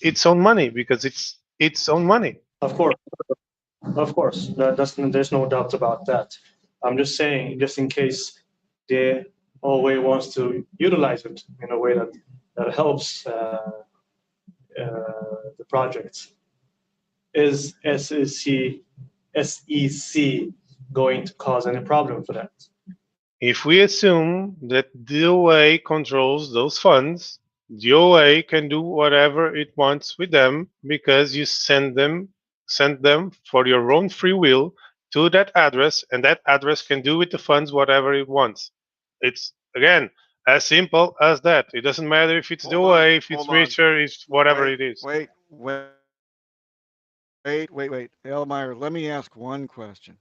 its own money because it's its own money. Of course, of course. There's no doubt about that. I'm just saying, just in case they always wants to utilize it in a way that helps the project. Is SEC going to cause any problem for that? If we assume that the OA controls those funds, the OA can do whatever it wants with them because you send them for your own free will to that address, and that address can do with the funds whatever it wants. It's again as simple as that. It doesn't matter if it's the Hold on, OA, if it's hold on. richer, it's whatever Wait, it is. wait, wait, wait. Elmeyer, let me ask one question.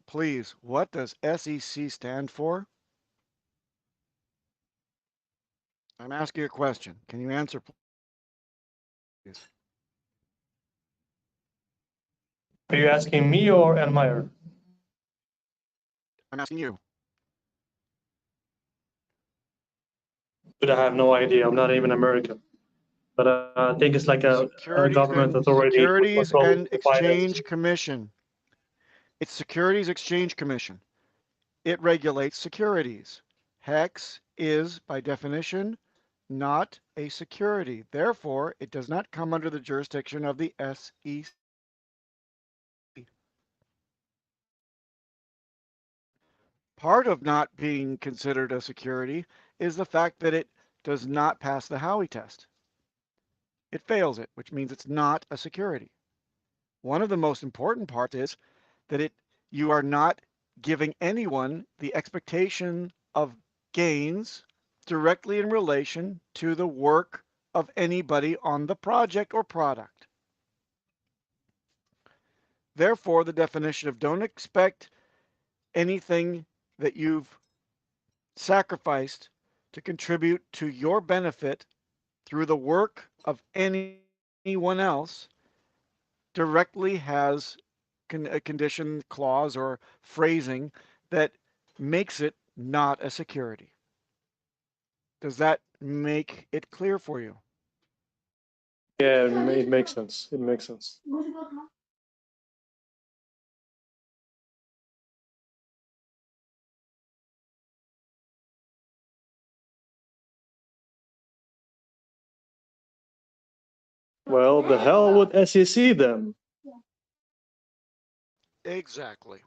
Please, what does SEC stand for? I'm asking a question. Can you answer, please? Are you asking me or Elmeyer? I'm asking you. But I have no idea. I'm not even American. But I think it's like a government authority with Securities control and the finance. Exchange Commission. It's Securities Exchange Commission. It regulates securities. HEX is, by definition, not a security. Therefore, it does not come under the jurisdiction of the SEC. Part of not being considered a security is the fact that it does not pass the Howey test. It fails it, which means it's not a security. One of the most important parts is that you are not giving anyone the expectation of gains directly in relation to the work of anybody on the project or product. Therefore, the definition of don't expect anything that you've sacrificed to contribute to your benefit through the work of anyone else directly has a condition clause or phrasing that makes it not a security. Does that make it clear for you? Yeah, it makes sense. It makes sense. Well, the hell with SEC then. Exactly.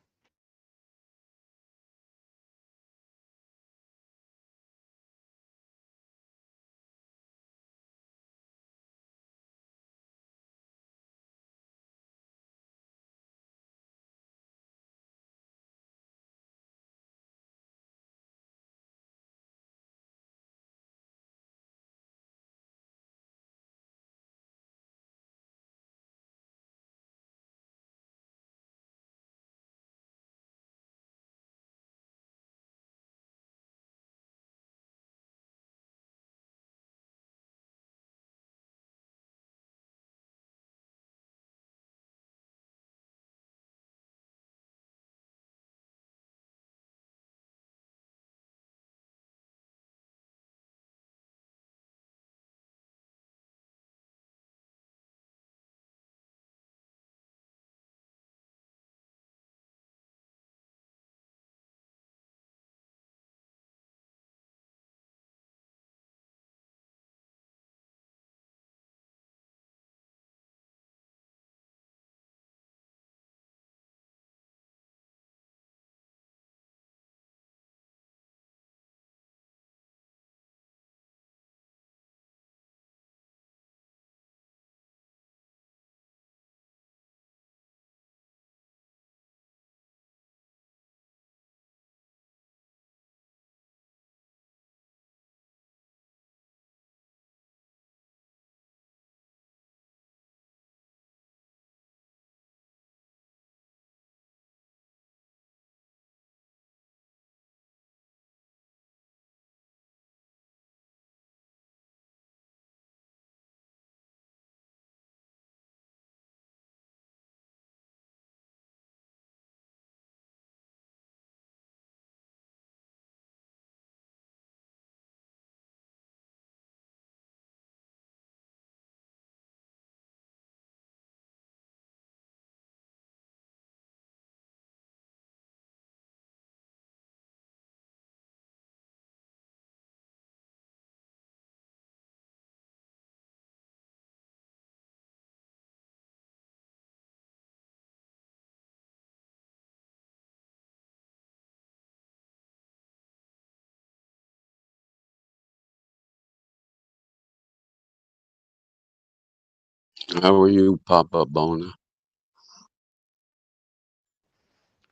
How are you, Papa Bona?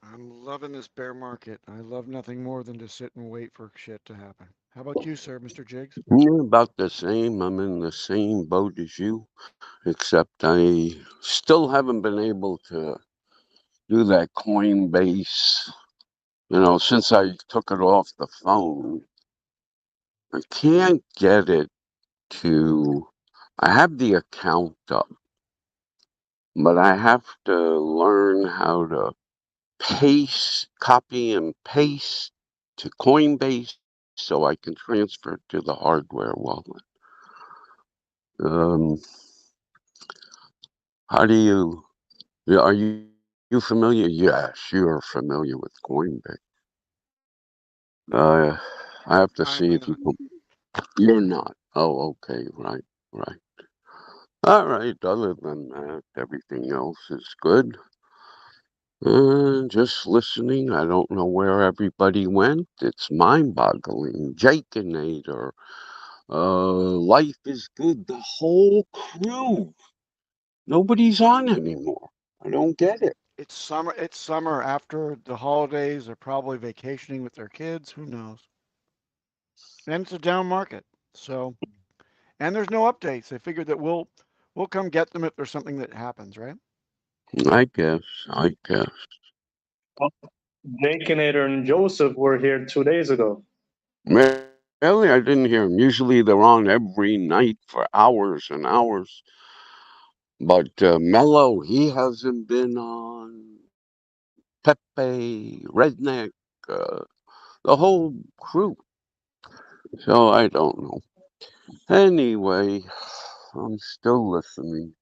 I'm loving this bear market. I love nothing more than to sit and wait for shit to happen. How about you, sir, Mr. Jiggs? Yeah, about the same. I'm in the same boat as you, except I still haven't been able to do that Coinbase. Since I took it off the phone, I can't get it to. I have the account up, but I have to learn how to copy and paste to Coinbase so I can transfer it to the hardware wallet. Um, how do you? Yeah, are you familiar? Yes, you're familiar with Coinbase. Uh, I have to see I'm if you not. can. You're not. Oh, okay, right, right. All right. Other than that, everything else is good. Just listening. I don't know where everybody went. It's mind-boggling. Jakeinator. Life is good. The whole crew. Nobody's on anymore. I don't get it. It's summer. It's summer after the holidays. They're probably vacationing with their kids. Who knows? And it's a down market. So, and there's no updates. They figured that we'll come get them if there's something that happens, right? I guess. I guess. Jakeinator and Joseph were here 2 days ago. Really, I didn't hear them. Usually they're on every night for hours and hours. But Mello, he hasn't been on. Pepe, Redneck, uh, the whole crew. So I don't know. Anyway, I'm still listening.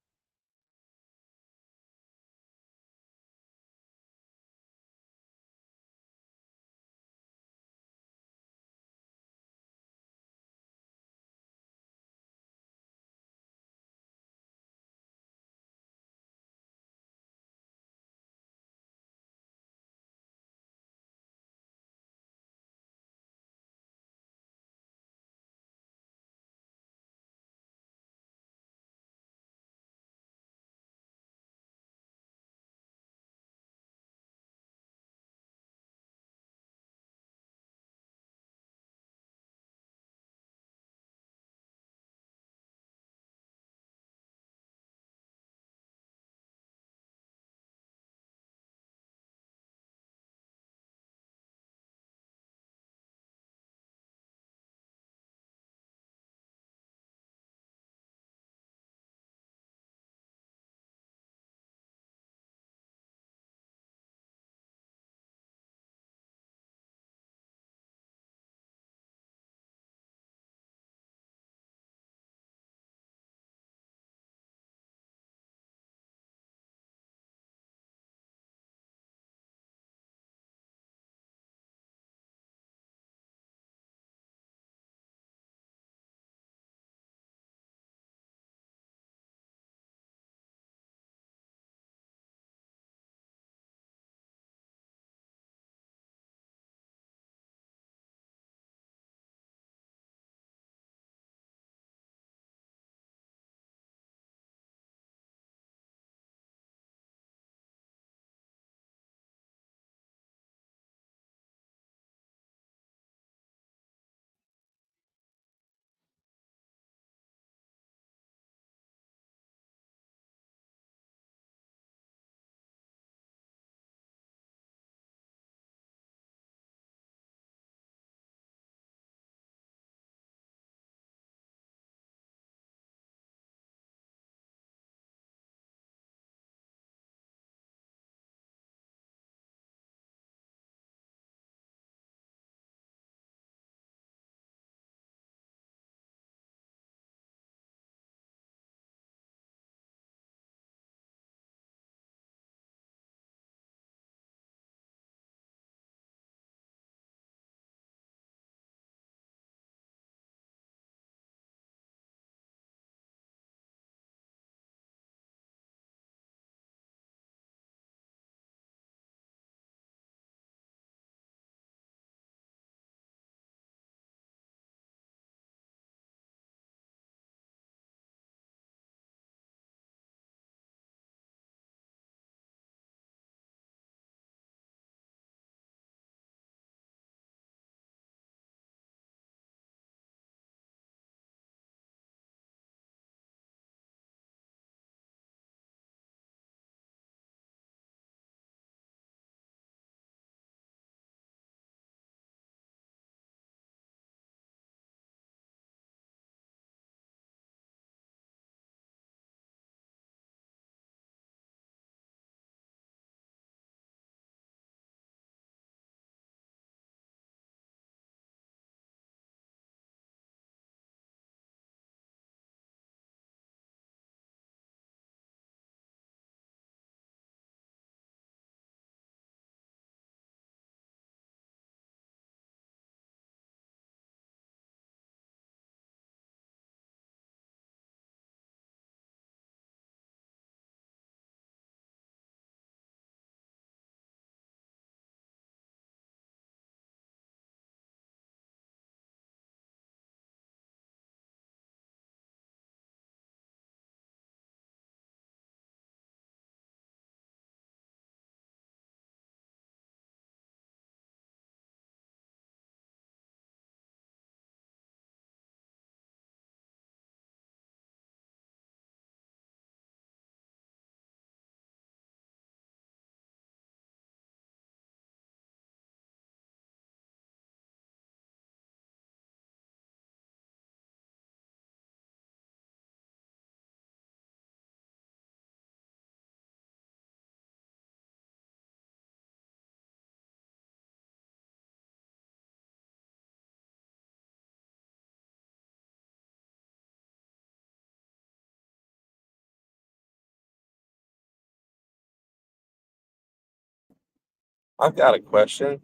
I've got a question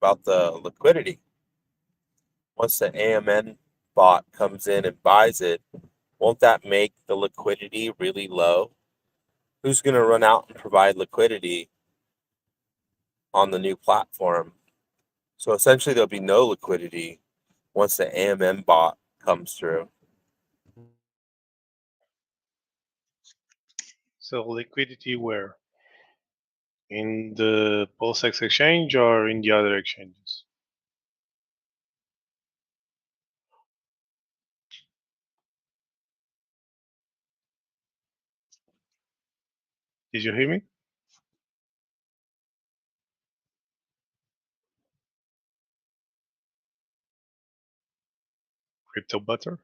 about the liquidity. Once the AMN bot comes in and buys it, won't that make the liquidity really low? Who's going to run out and provide liquidity on the new platform? So essentially, there'll be no liquidity once the AMN bot comes through. So liquidity where? In the PulseX exchange or in the other exchanges? Did you hear me? Crypto butter?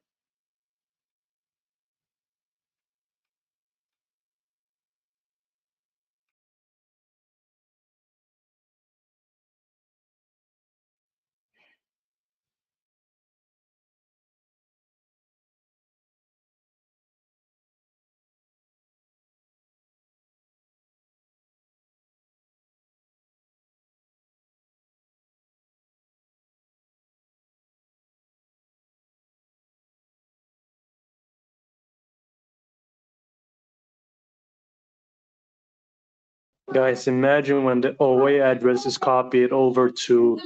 Guys, imagine when the OA address is copied over to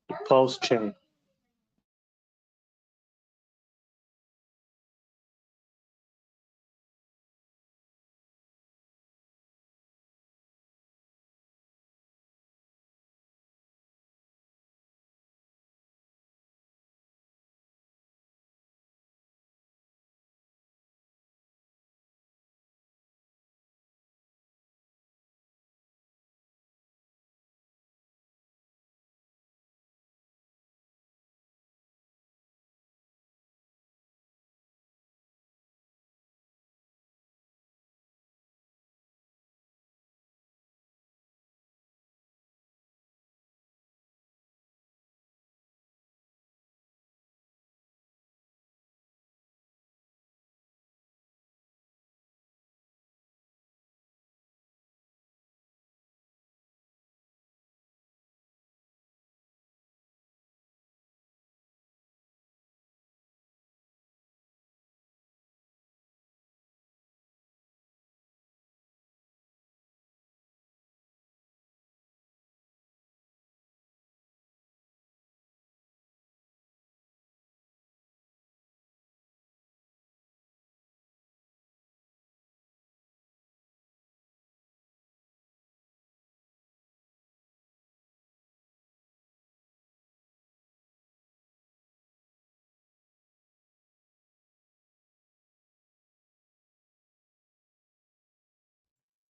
the Pulsechain.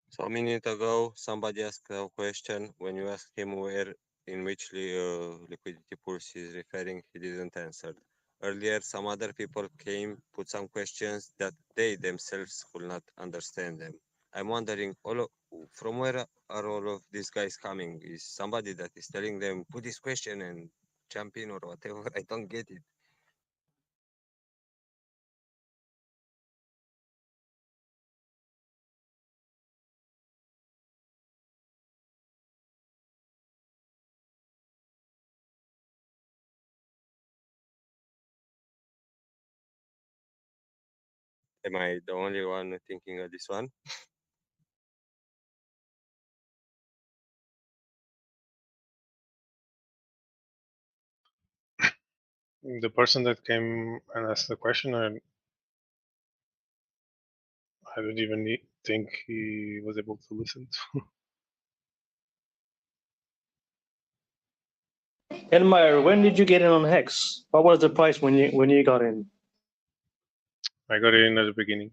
So a minute ago, somebody asked a question. When you asked him where, in which liquidity pools he's referring, he didn't answer. Earlier, some other people came, put some questions that they themselves could not understand them. I'm wondering, from where are all of these guys coming? Is somebody that is telling them, put this question and jump in or whatever? I don't get it. Am I the only one thinking of this one? The person that came and asked the question, I don't even think he was able to listen to. Elmire, when did you get in on Hex? What was the price when you got in? I got in at the beginning.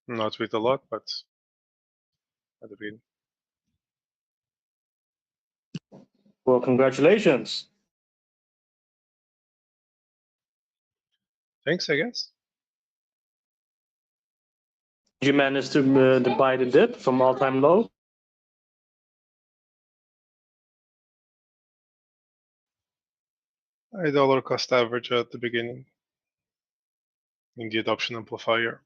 Not with a lot, but at the beginning. Well, congratulations. Thanks, I guess. Did you manage to buy the dip from all-time low? I dollar cost average at the beginning in the adoption amplifier.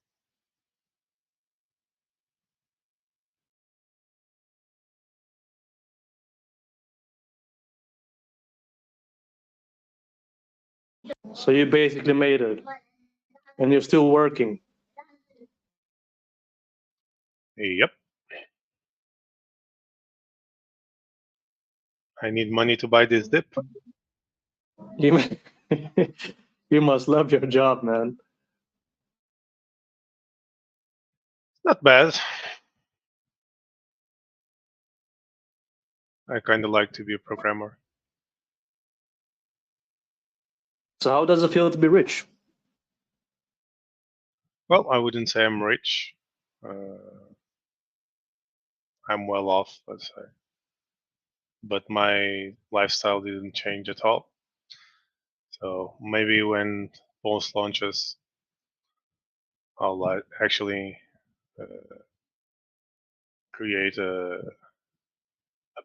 So you basically made it, and you're still working. Yep. I need money to buy this dip. You, you must love your job, man. Not bad. I kind of like to be a programmer. So how does it feel to be rich? Well, I wouldn't say I'm rich. I'm well off, let's say. But my lifestyle didn't change at all. So maybe when Pulse launches, I'll actually create a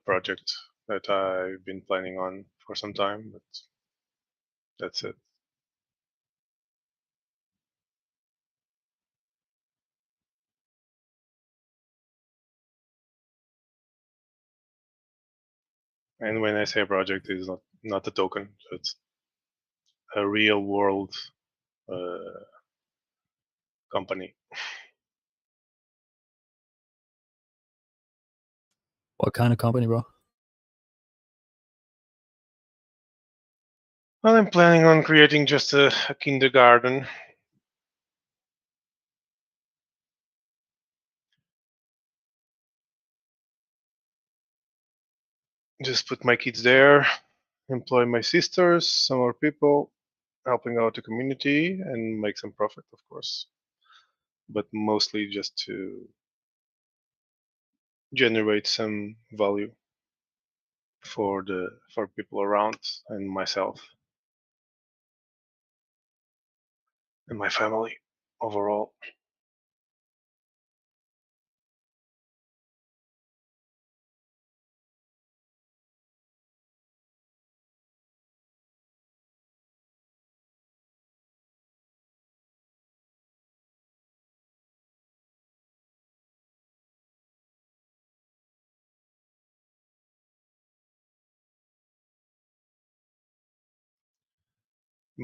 project that I've been planning on for some time, but that's it. And when I say project, it's not a token. So it's a real world company. What kind of company, bro? Well, I'm planning on creating just a kindergarten. Just put my kids there, employ my sisters, some more people, helping out the community, and make some profit, of course. But mostly just to generate some value for people around and myself and my family overall.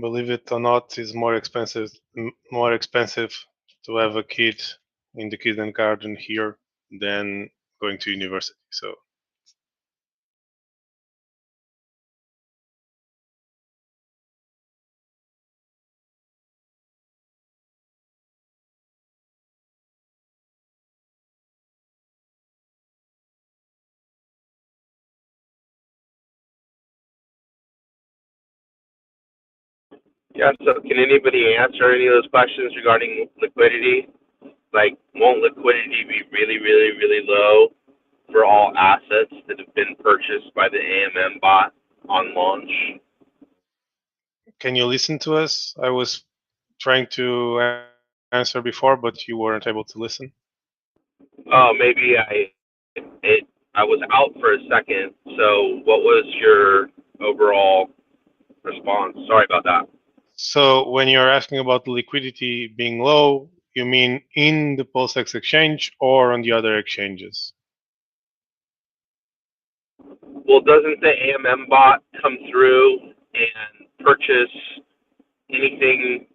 Believe it or not, it's more expensive to have a kid in the kindergarten here than going to university. So Yeah, so can anybody answer any of those questions regarding liquidity? Like, won't liquidity be really, really, really low for all assets that have been purchased by the AMM bot on launch? can you listen to us? I was trying to answer before, but you weren't able to listen. Oh, maybe I was out for a second. So, what was your overall response? Sorry about that. So when you're asking about the liquidity being low, you mean in the PulseX exchange or on the other exchanges? Well, doesn't the AMM bot come through and purchase anything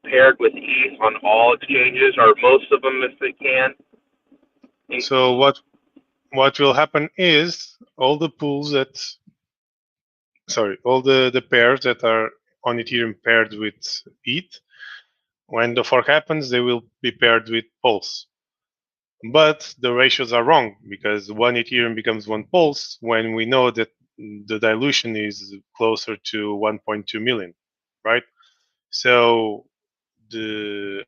paired with ETH on all exchanges, or most of them if it can? So what will happen is all the pools that, all the pairs that are on Ethereum paired with ETH, when the fork happens, they will be paired with Pulse. But the ratios are wrong because one Ethereum becomes one Pulse when we know that the dilution is closer to 1.2 million, right? So the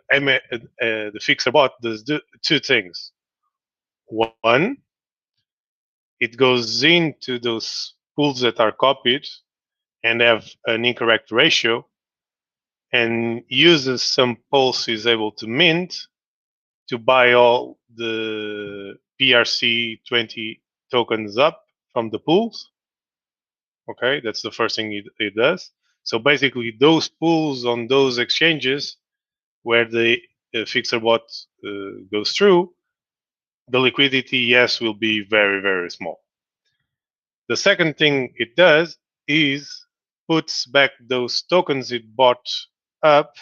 the fixer bot does two things. One, it goes into those pools that are copied and have an incorrect ratio and uses some pulse is able to mint to buy all the PRC20 tokens up from the pools. Okay, that's the first thing it does. So basically, those pools on those exchanges where the fixer bot goes through, the liquidity, yes, will be very, very small. The second thing it does is puts back those tokens it bought up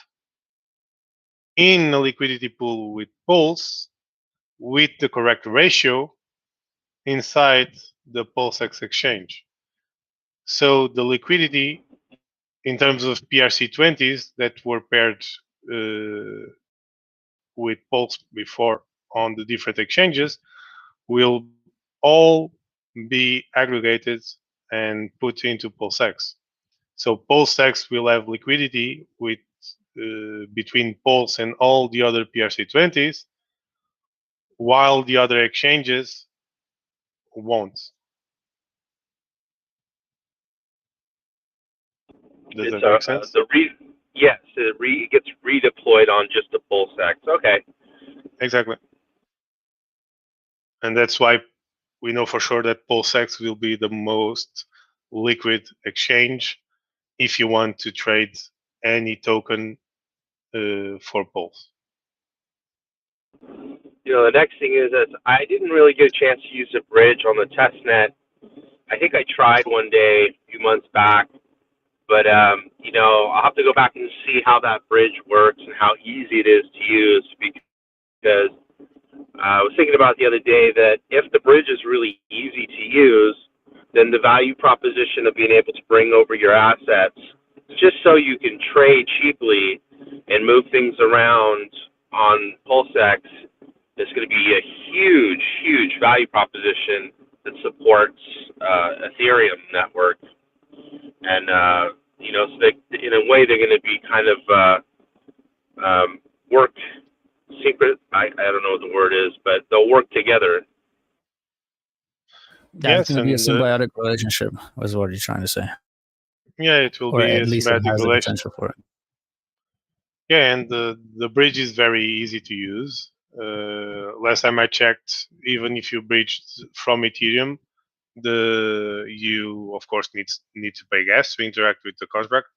in a liquidity pool with Pulse with the correct ratio inside the PulseX exchange. So the liquidity in terms of PRC20s that were paired with Pulse before on the different exchanges will all be aggregated and put into PulseX. So PulseX will have liquidity with between Pulse and all the other PRC20s, while the other exchanges won't. Does that make sense? Yes, it gets redeployed on just the PulseX. Okay. Exactly. And that's why we know for sure that PulseX will be the most liquid exchange if you want to trade any token for Pulse. The next thing is that I didn't really get a chance to use the bridge on the testnet. I think I tried one day a few months back, but I'll have to go back and see how that bridge works and how easy it is to use, because I was thinking about the other day that if the bridge is really easy to use, then the value proposition of being able to bring over your assets just so you can trade cheaply and move things around on PulseX is going to be a huge, huge value proposition that supports Ethereum network. And, so they, in a way, they're going to be kind of work secret. I don't know what the word is, but they'll work together. Yeah, it's Yes, going to be a and symbiotic relationship, was what you're trying to say. yeah, it will Or be a at least it symbiotic has the relation. potential for it. Yeah, and the bridge is very easy to use. Last time I checked, even if you bridged from Ethereum, you of course need to pay gas to interact with the contract.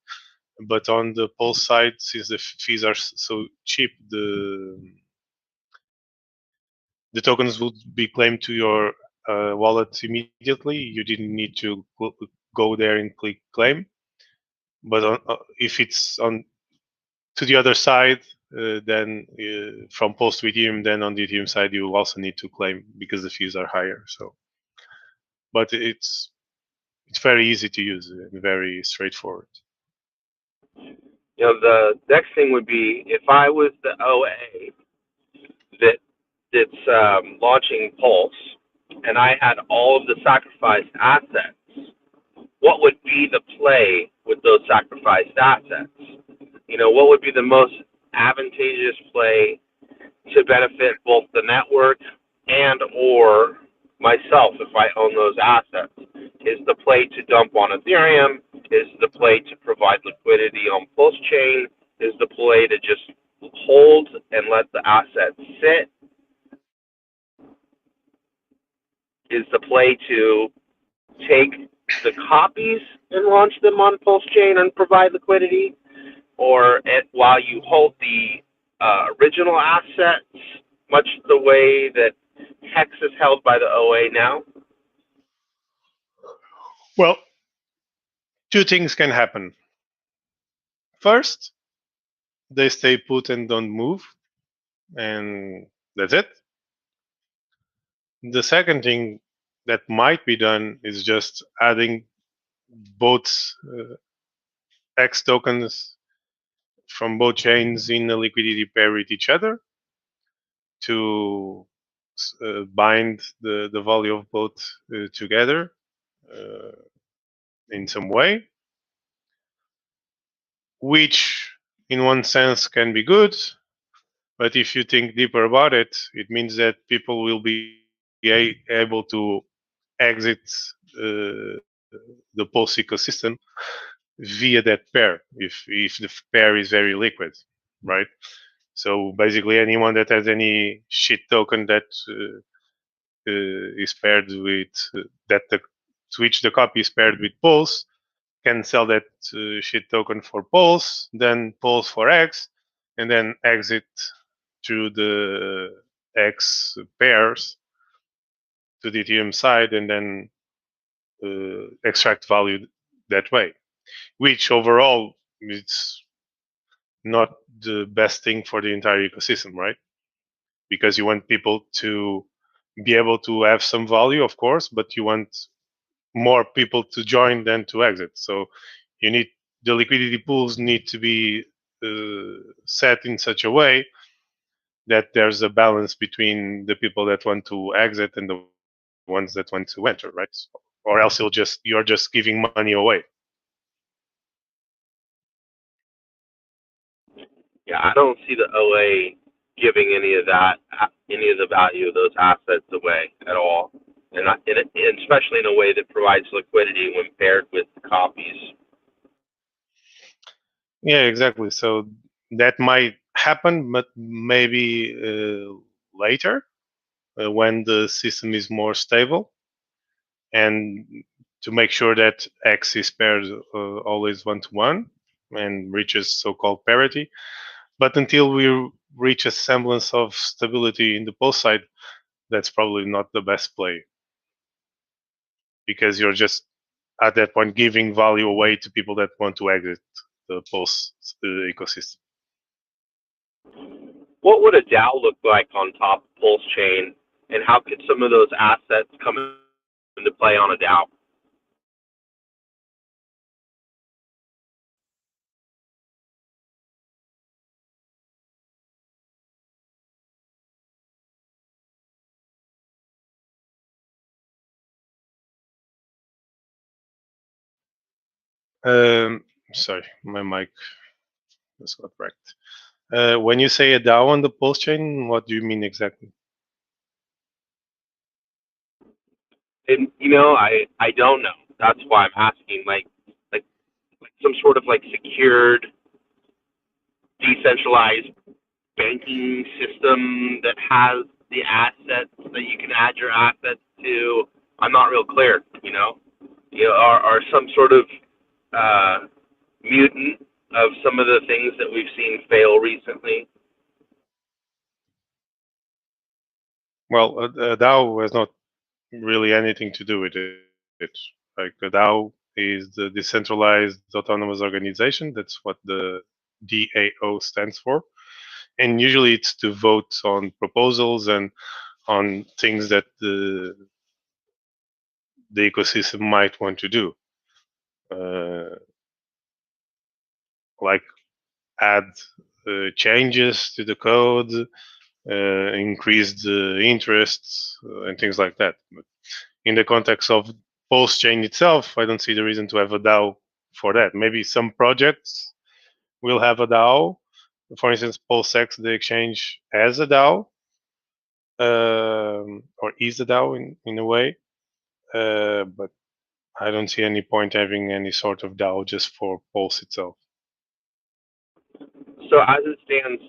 But on the Pulse side, since the fees are so cheap, the tokens would be claimed to your wallet immediately. You didn't need to go there and click claim. But if it's on to the other side, then from Pulse to Ethereum, then on the Ethereum side, you also need to claim because the fees are higher. So, but it's very easy to use and very straightforward. The next thing would be if I was the OA that's launching Pulse, and I had all of the sacrificed assets, what would be the play with those sacrificed assets? What would be the most advantageous play to benefit both the network and or myself if I own those assets? Is the play to dump on Ethereum? Is the play to provide liquidity on Pulsechain? Is the play to just hold and let the assets sit? Is the play to take the copies and launch them on Pulsechain and provide liquidity? Or while you hold the original assets, much the way that HEX is held by the OA now? Well, two things can happen. First, they stay put and don't move, and that's it. The second thing that might be done is just adding both X tokens from both chains in a liquidity pair with each other to bind the value of both together in some way, which in one sense can be good, but if you think deeper about it, it means that people will be able to exit the Pulse ecosystem via that pair if the pair is very liquid, right? So basically, anyone that has any shit token that is paired with to which the copy is paired with Pulse can sell that shit token for Pulse, then Pulse for X, and then exit through the X pairs to the Ethereum side, and then extract value that way. which overall it's not the best thing for the entire ecosystem, right? Because you want people to be able to have some value, of course, but you want more people to join than to exit. So you need the liquidity pools need to be set in such a way that there's a balance between the people that want to exit and the ones that want to enter, right? Or else you're just giving money away. Yeah, I don't see the OA giving any of that, any of the value of those assets away at all, and especially in a way that provides liquidity when paired with copies. Yeah, exactly. So that might happen, but maybe later when the system is more stable, and to make sure that X is paired always 1-to-1 and reaches so-called parity. But until we reach a semblance of stability in the Pulse side, that's probably not the best play, because you're just at that point giving value away to people that want to exit the Pulse ecosystem. What would a DAO look like on top of Pulsechain, and how could some of those assets come into play on a DAO? Sorry, my mic just got wrecked. When you say a DAO on the Pulse chain, what do you mean exactly? And I don't know. That's why I'm asking. Like some sort of like secured, decentralized banking system that has the assets that you can add your assets to. I'm not real clear. Are some sort of mutant of some of the things that we've seen fail recently. Well, a DAO has not really anything to do with it. Like a DAO is the decentralized autonomous organization. That's what the DAO stands for. And usually it's to vote on proposals and on things that the ecosystem might want to do. Like add changes to the code, increase the interests, and things like that. But in the context of Pulsechain itself, I don't see the reason to have a DAO for that. Maybe some projects will have a DAO. For instance, PulseX, the exchange, has a DAO, or is a DAO in a way. But I don't see any point having any sort of DAO just for Pulse itself. So as it stands,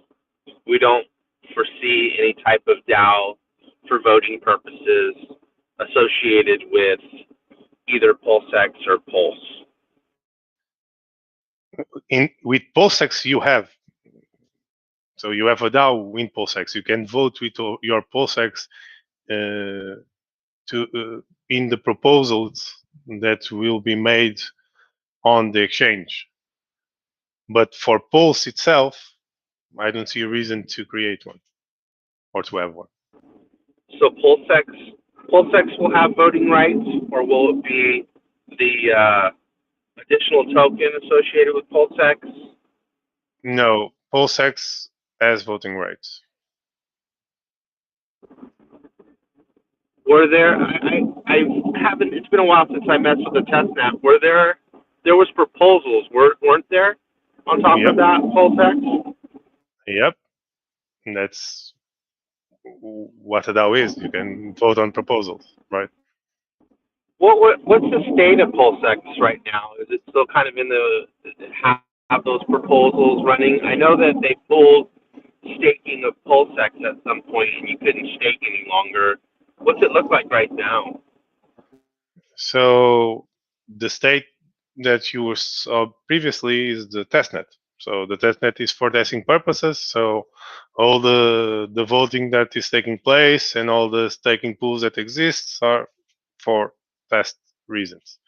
we don't foresee any type of DAO for voting purposes associated with either PulseX or Pulse. With PulseX, you have. So you have a DAO in PulseX. You can vote with your PulseX in the proposals that will be made on the exchange. But for Pulse itself, I don't see a reason to create one or to have one. So PulseX will have voting rights, or will it be the additional token associated with PulseX? No, PulseX has voting rights. Were there? I haven't. It's been a while since I messed with the testnet. There was proposals, weren't there? On top Yep. of that, PulseX. Yep. And that's what a DAO is. You can vote on proposals, right? What's the state of PulseX right now? Is it still kind of in the have those proposals running? I know that they pulled staking of PulseX at some point, and you couldn't stake any longer. What's it look like right now? So the state that you saw previously is the testnet. So the testnet is for testing purposes. So all the voting that is taking place and all the staking pools that exists are for test reasons.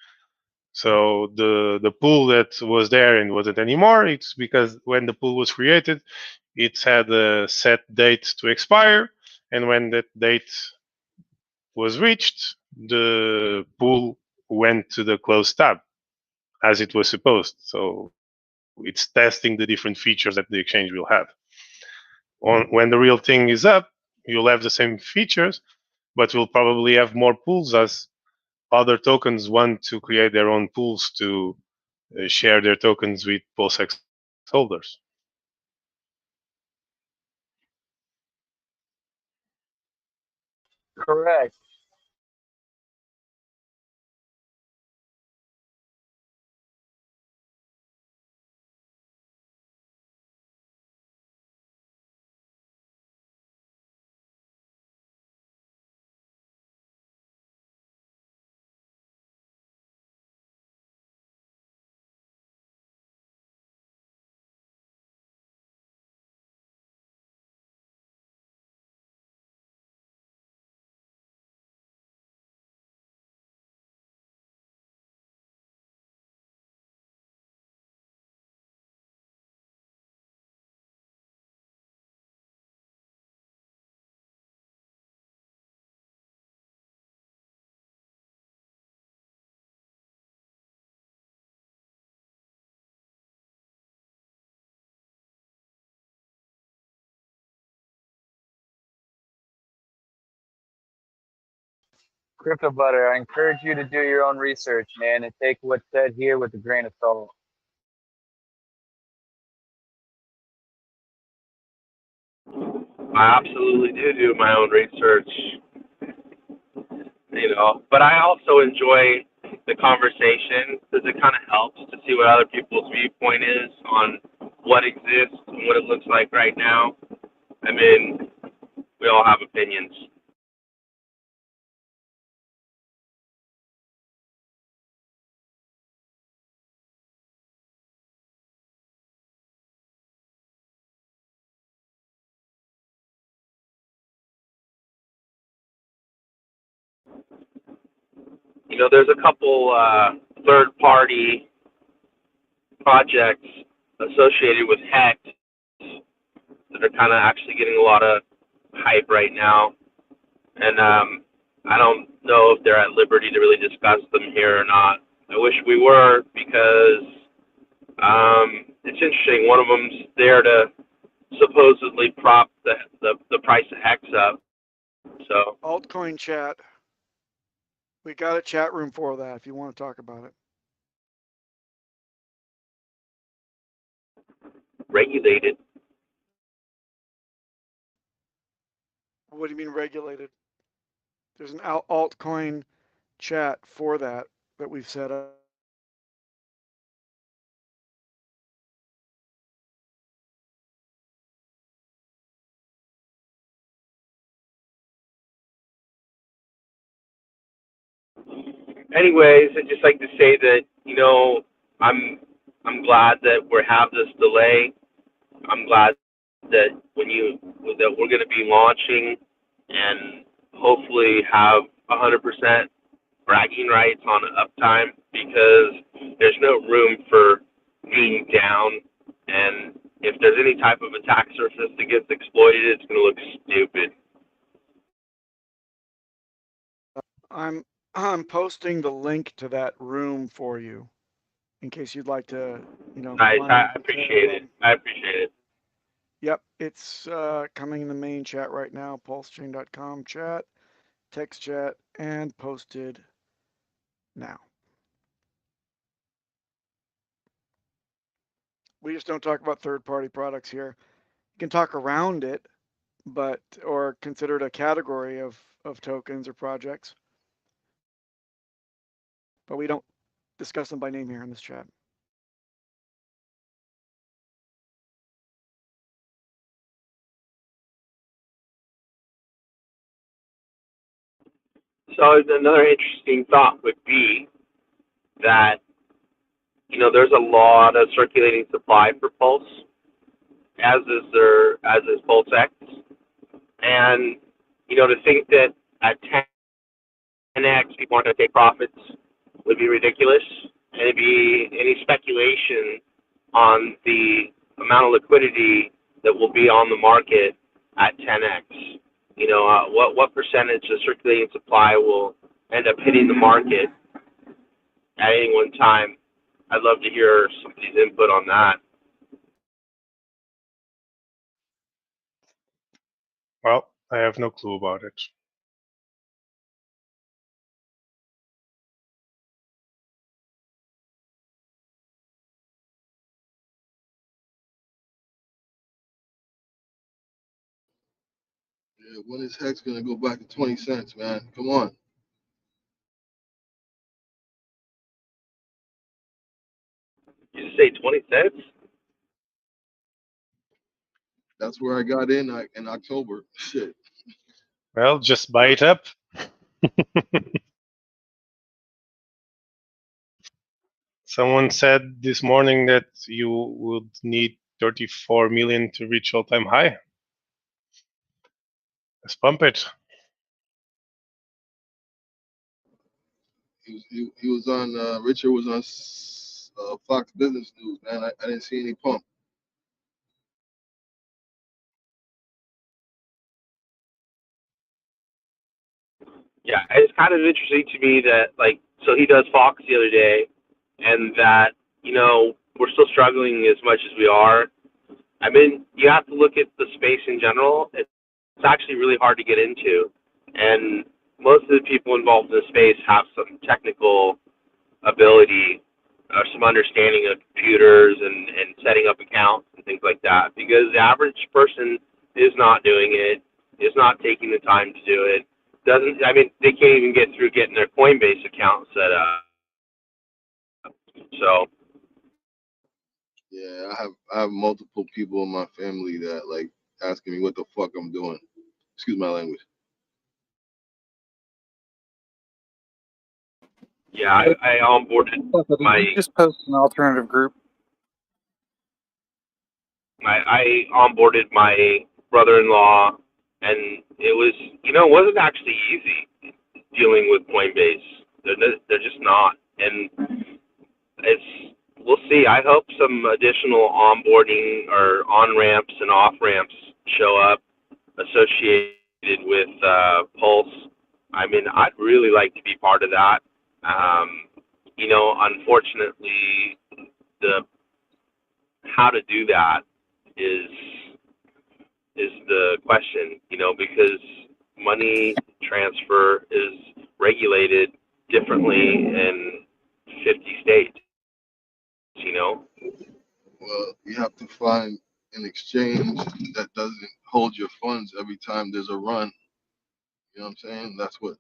So the pool that was there and wasn't anymore, it's because when the pool was created, it had a set date to expire, and when that date was reached, the pool went to the closed tab as it was supposed. So it's testing the different features that the exchange will have. When the real thing is up, you'll have the same features, but we'll probably have more pools as other tokens want to create their own pools to share their tokens with PulseX holders. Correct. Crypto Butter, I encourage you to do your own research, man, and take what's said here with a grain of salt. I absolutely do my own research, but I also enjoy the conversation because it kind of helps to see what other people's viewpoint is on what exists and what it looks like right now. I mean, we all have opinions. There's a couple third-party projects associated with HEX that are kind of actually getting a lot of hype right now, and I don't know if they're at liberty to really discuss them here or not. I wish we were because it's interesting. One of them's there to supposedly prop the price of HEX up. So Altcoin chat. We got a chat room for that if you want to talk about it. regulated. What do you mean regulated? There's an altcoin chat for that we've set up. Anyways, I'd just like to say that I'm glad that we have this delay. I'm glad that that we're going to be launching and hopefully have 100% bragging rights on uptime because there's no room for being down. And if there's any type of attack surface that gets exploited, it's going to look stupid. I'm posting the link to that room for you in case you'd like to, Nice. I appreciate it. I appreciate it. Yep, it's coming in the main chat right now, pulsechain.com chat, text chat, and posted now. We just don't talk about third-party products here. You can talk around it, or consider it a category of tokens or projects, but we don't discuss them by name here in this chat. So another interesting thought would be that there's a lot of circulating supply for Pulse, as is PulseX, and to think that at 10x people aren't going to take profits would be ridiculous. and it'd be any speculation on the amount of liquidity that will be on the market at 10x. You know, what percentage of circulating supply will end up hitting the market at any one time? I'd love to hear somebody's input on that. Well, I have no clue about it. Yeah, when is Hex gonna go back to 20 cents, man? Come on. You say 20 cents? That's where I got in October. Shit. Well, just buy it up. Someone said this morning that you would need 34 million to reach all-time high. Let's pump it. He was on Richard was on Fox Business News, man. I didn't see any pump. Yeah, it's kind of interesting to me that, like, so he does Fox the other day, and that, you know, we're still struggling as much as we are. I mean, you have to look at the space in general. It's actually really hard to get into, and most of the people involved in the space have some technical ability or some understanding of computers and setting up accounts and things like that, because the average person is not doing it, is not taking the time to do it. Doesn't, I mean, they can't even get through getting their Coinbase account set up. So Yeah, I have multiple people in my family that like asking me what the fuck I'm doing. Excuse my language. yeah, I onboarded Did you just post an alternative group? I onboarded my brother-in-law, and it was, you know, it wasn't actually easy dealing with Coinbase. They're just not, and it's, we'll see. I hope some additional onboarding or on ramps and off ramps show up associated with Pulse. I mean, I'd really like to be part of that. You know, unfortunately, the how to do that is the question. You know, because money transfer is regulated differently in 50 states. You know. Well, you have to find an exchange that doesn't hold your funds every time there's a run. You know what I'm saying? That's what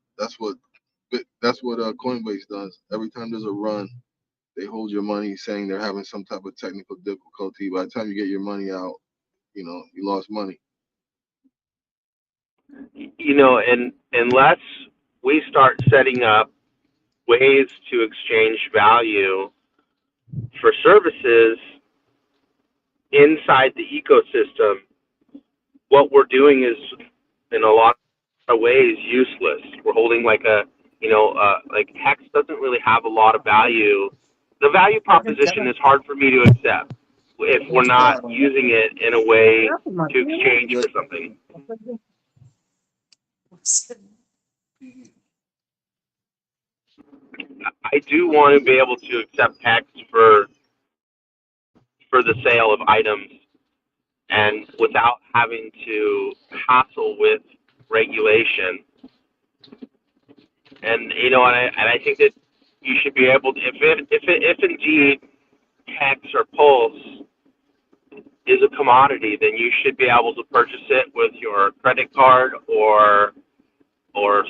Coinbase does. Every time there's a run, they hold your money, saying they're having some type of technical difficulty. By the time you get your money out, you know you lost money. You know, and unless we start setting up ways to exchange value for services inside the ecosystem, what we're doing is in a lot of ways useless. We're holding like a, you know, like Hex doesn't really have a lot of value. The value proposition is hard for me to accept if we're not using it in a way to exchange for something. I do want to be able to accept Hex for the sale of items and without having to hassle with regulation. And you know, and I think that you should be able to, if indeed Hex or Pulse is a commodity, then you should be able to purchase it with your credit card or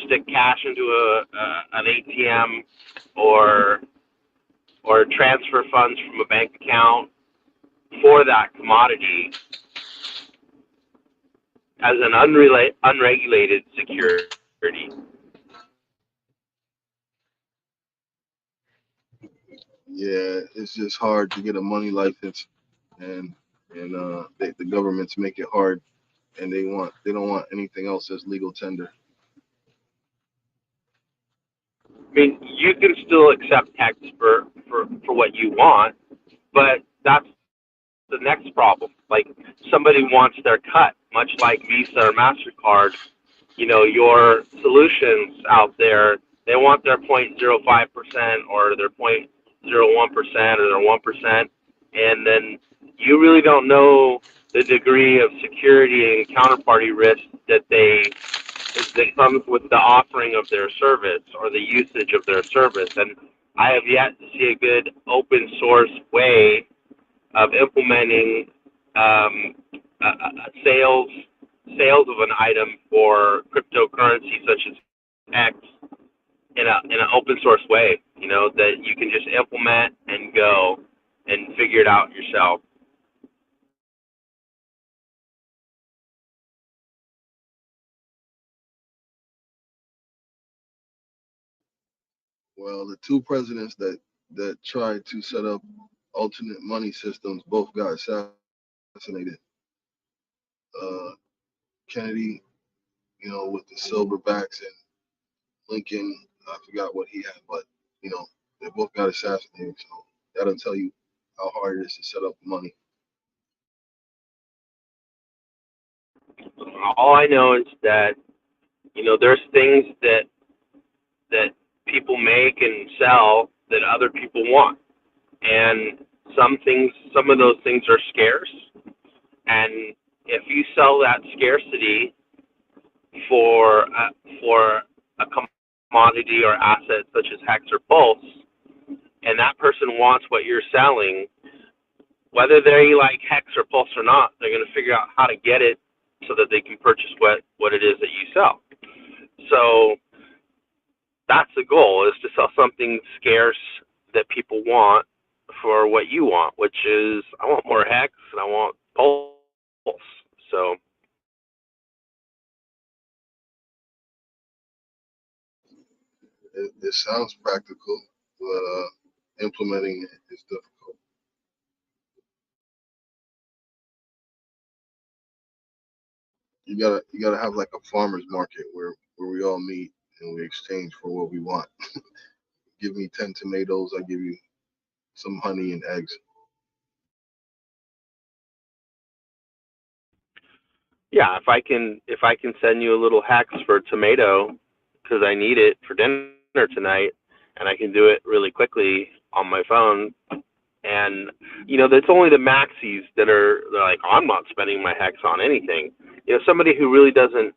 stick cash into an ATM or transfer funds from a bank account for that commodity as an unregulated security. Yeah, it's just hard to get a money license, and the governments make it hard, and they don't want anything else that's legal tender. mean, you can still accept hex for what you want, but that's the next problem. Like somebody wants their cut, much like Visa or MasterCard. You know, your solutions out there, they want their 0.05% or their 0.01% or their 1%, and then you really don't know the degree of security and counterparty risk that comes with the offering of their service or the usage of their service. And I have yet to see a good open source way of implementing sales of an item for cryptocurrency such as X in an open source way. You know, that you can just implement and go and figure it out yourself. Well, the two presidents that tried to set up alternate money systems both got assassinated. Kennedy, with the silverbacks, and Lincoln, I forgot what he had, but they both got assassinated. So that'll tell you how hard it is to set up money. All I know is that there's things that people make and sell that other people want, and some of those things are scarce, and if you sell that scarcity for a commodity or asset such as Hex or Pulse, and that person wants what you're selling, whether they like Hex or Pulse or not, they're going to figure out how to get it so that they can purchase what it is that you sell. So that's the goal, is to sell something scarce that people want for what you want, which is, I want more Hex and I want Pulse. So It sounds practical, but implementing it is difficult. You gotta have like a farmer's market where we all meet and we exchange for what we want. Give me 10 tomatoes, I give you some honey and eggs. yeah, if I can send you a little Hex for a tomato because I need it for dinner tonight, and I can do it really quickly on my phone. And that's only the maxis they're like, oh, I'm not spending my Hex on anything. Somebody who really doesn't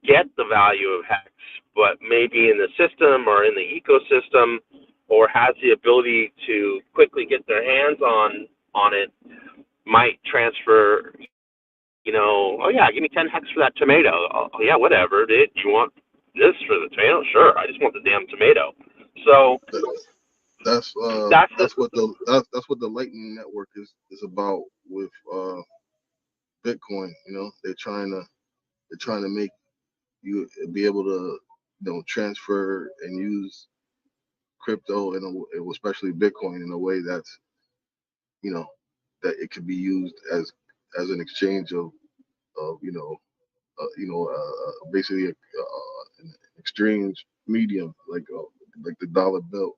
get the value of Hex, but maybe in the system or in the ecosystem, or has the ability to quickly get their hands on it, might transfer. Oh yeah, give me 10 Hex for that tomato. Oh yeah, whatever. Dude, you want this for the tomato? Sure, I just want the damn tomato. So That's that's what the Lightning Network is about with Bitcoin. They're trying to make you be able to transfer and use crypto especially Bitcoin in a way that's that it could be used as an exchange of basically an exchange medium like the dollar bill.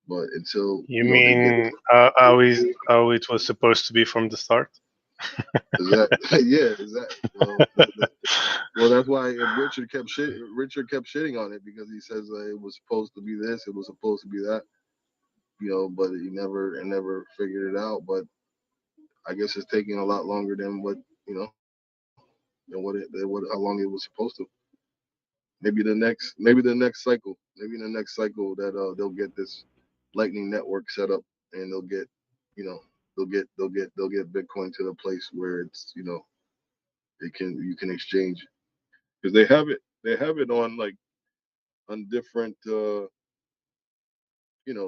But until You they get mean how it was supposed to be from the start? yeah, exactly. Well, that's why Richard kept shitting on it, because he says it was supposed to be this, it was supposed to be that, but he never figured it out. But I guess it's taking a lot longer than how long it was supposed to. Maybe the next cycle, that they'll get this Lightning Network set up, and they'll get Bitcoin to the place where it's you can exchange, because they have it on different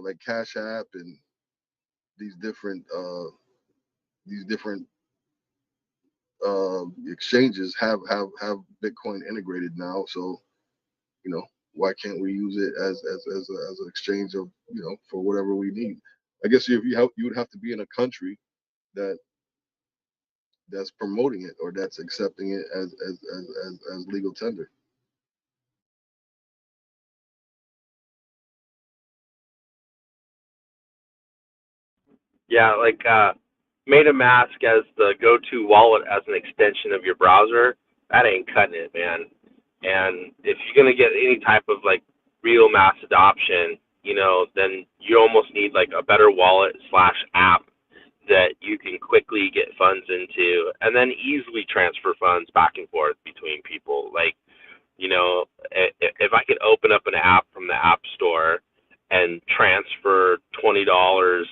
like Cash App and these different uh these different exchanges have Bitcoin integrated now. So you know why can't we use it as an exchange of for whatever we need? I guess if you would have to be in a country that that's promoting it, or that's accepting it as legal tender. Yeah, like MetaMask as the go-to wallet as an extension of your browser, that ain't cutting it, man. And if you're gonna get any type of like real mass adoption, then you almost need like a better wallet slash app that you can quickly get funds into, and then easily transfer funds back and forth between people. Like, if I could open up an app from the App Store and transfer $20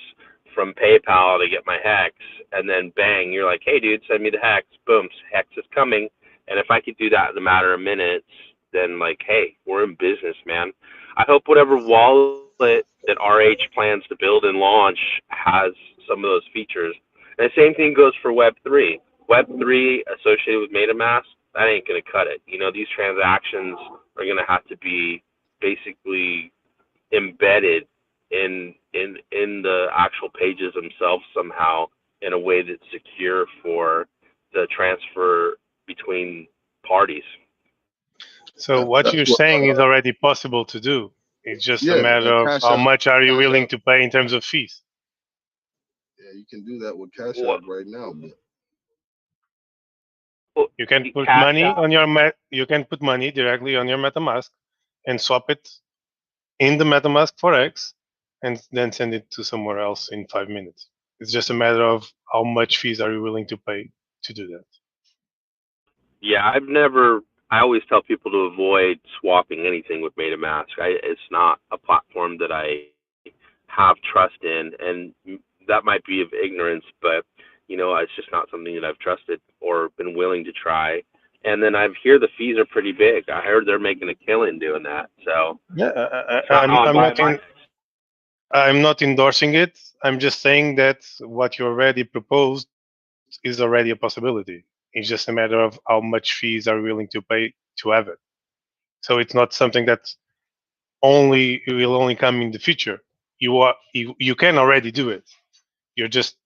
from PayPal to get my HEX, and then bang, you're like, hey, dude, send me the HEX. Boom, HEX is coming. And if I could do that in a matter of minutes, then like, hey, we're in business, man. I hope whatever wallet that RH plans to build and launch has some of those features. And the same thing goes for Web3. Web3 associated with MetaMask, that ain't going to cut it. These transactions are going to have to be basically embedded in the actual pages themselves somehow in a way that's secure for the transfer between parties. So what That's you're what. saying is already possible to do. It's just a Yeah, matter and of Cash how App, much are you Cash willing App. to pay in terms of fees. Yeah, you can do that with Cash Well, App right now. But You can put Cash money App, on your you can put money directly on your MetaMask and swap it in the MetaMask for X, and then send it to somewhere else in 5 minutes. It's just a matter of how much fees are you willing to pay to do that. yeah, I always tell people to avoid swapping anything with MetaMask. It's not a platform that I have trust in, and that might be of ignorance, but it's just not something that I've trusted or been willing to try. And then I hear the fees are pretty big. I heard they're making a killing doing that. So Yeah, it's not how I'm buying my. I'm not endorsing it. I'm just saying that what you already proposed is already a possibility. It's just a matter of how much fees are you willing to pay to have it. So it's not something that it will only come in the future. You can already do it. You just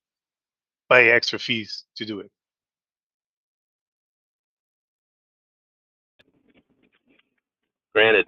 pay extra fees to do it. Granted,